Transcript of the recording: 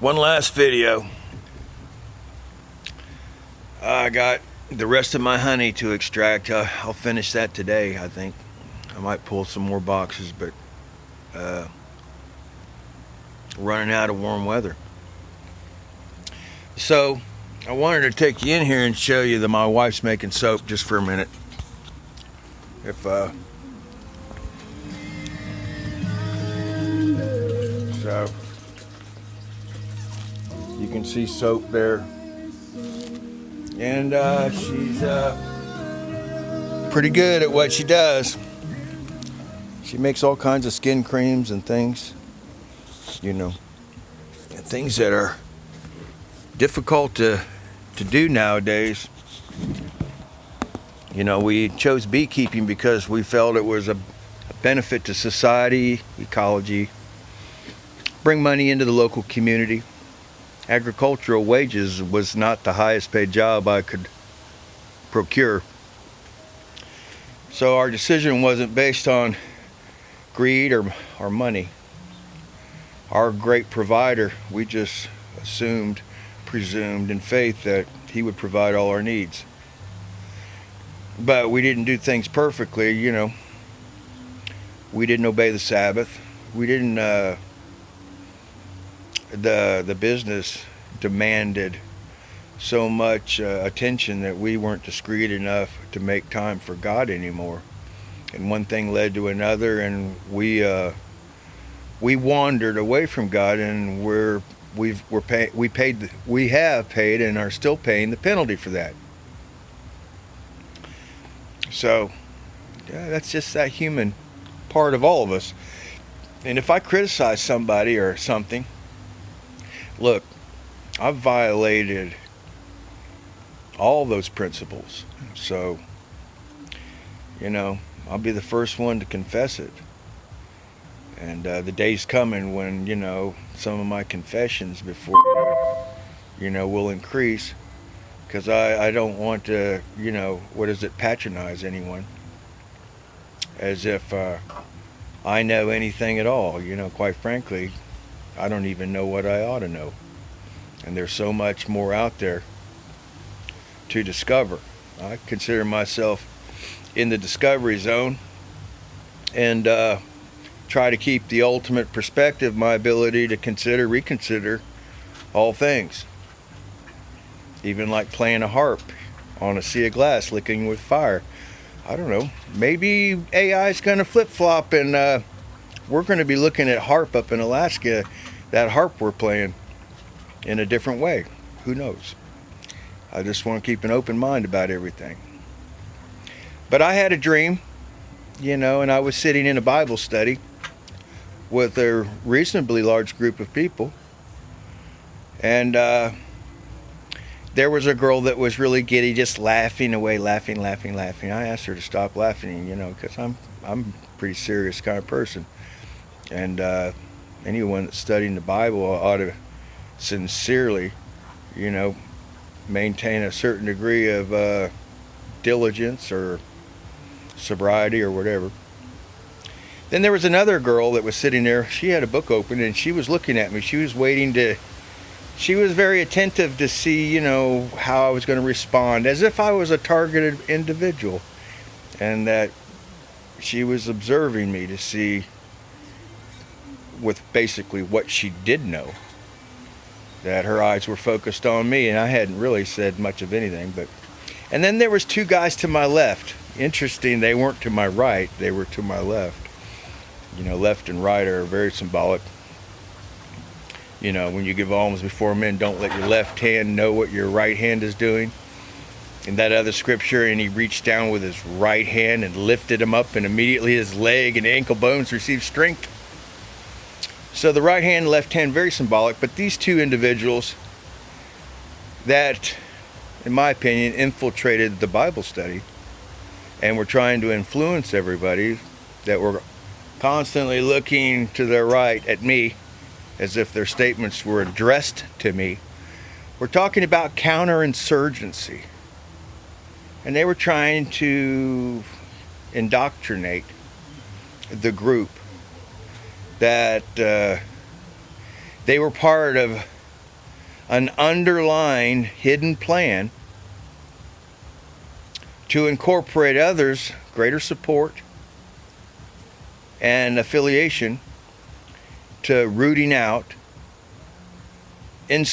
One last video. I got the rest of my honey to extract. I'll finish that today, I think. I might pull some more boxes, but running out of warm weather. So I wanted to take you in here and show you that my wife's making soap just for a minute. So you can see soap there, and she's pretty good at what she does. She makes all kinds of skin creams and things, and things that are difficult to do nowadays. We chose beekeeping because we felt it was a benefit to society, ecology, bring money into the local community. Agricultural wages was not the highest paid job I could procure. So our decision wasn't based on greed or money. Our great provider, we just presumed in faith that he would provide all our needs. But we didn't do things perfectly, We didn't obey the Sabbath. We didn't, the business demanded so much attention that we weren't discreet enough to make time for God anymore. And one thing led to another, and we wandered away from God, and we have paid and are still paying the penalty for that. So that's just that human part of all of us. And if I criticize somebody or something, look, I've violated all those principles. So, I'll be the first one to confess it. And the day's coming when, some of my confessions before, will increase. Because I don't want to, patronize anyone. As if I know anything at all. Quite frankly, I don't even know what I ought to know. And there's so much more out there to discover. I consider myself in the discovery zone, and try to keep the ultimate perspective, my ability to reconsider all things. Even like playing a harp on a sea of glass, licking with fire. I don't know. Maybe AI is going to flip-flop, and we're going to be looking at harp up in Alaska, that harp we're playing, in a different way. Who knows? I just want to keep an open mind about everything. But I had a dream, and I was sitting in a Bible study with a reasonably large group of people. And there was a girl that was really giddy, just laughing away, laughing. I asked her to stop laughing, because I'm a pretty serious kind of person. And anyone that's studying the Bible ought to sincerely, maintain a certain degree of diligence or sobriety or whatever. Then there was another girl that was sitting there. She had a book open and she was looking at me. She was very attentive to see, how I was going to respond, as if I was a targeted individual, and that she was observing me to see with basically what she did know, that her eyes were focused on me, and I hadn't really said much of anything. And then there was two guys to my left. Interesting, they weren't to my right, they were to my left. Left and right are very symbolic. When you give alms before men, don't let your left hand know what your right hand is doing. In that other scripture, and he reached down with his right hand and lifted him up, and immediately his leg and ankle bones received strength. So the right hand and left hand, very symbolic. But these two individuals that, in my opinion, infiltrated the Bible study and were trying to influence everybody, that were constantly looking to their right at me as if their statements were addressed to me. We're talking about counterinsurgency. And they were trying to indoctrinate the group that they were part of an underlying hidden plan to incorporate others' greater support and affiliation to rooting out in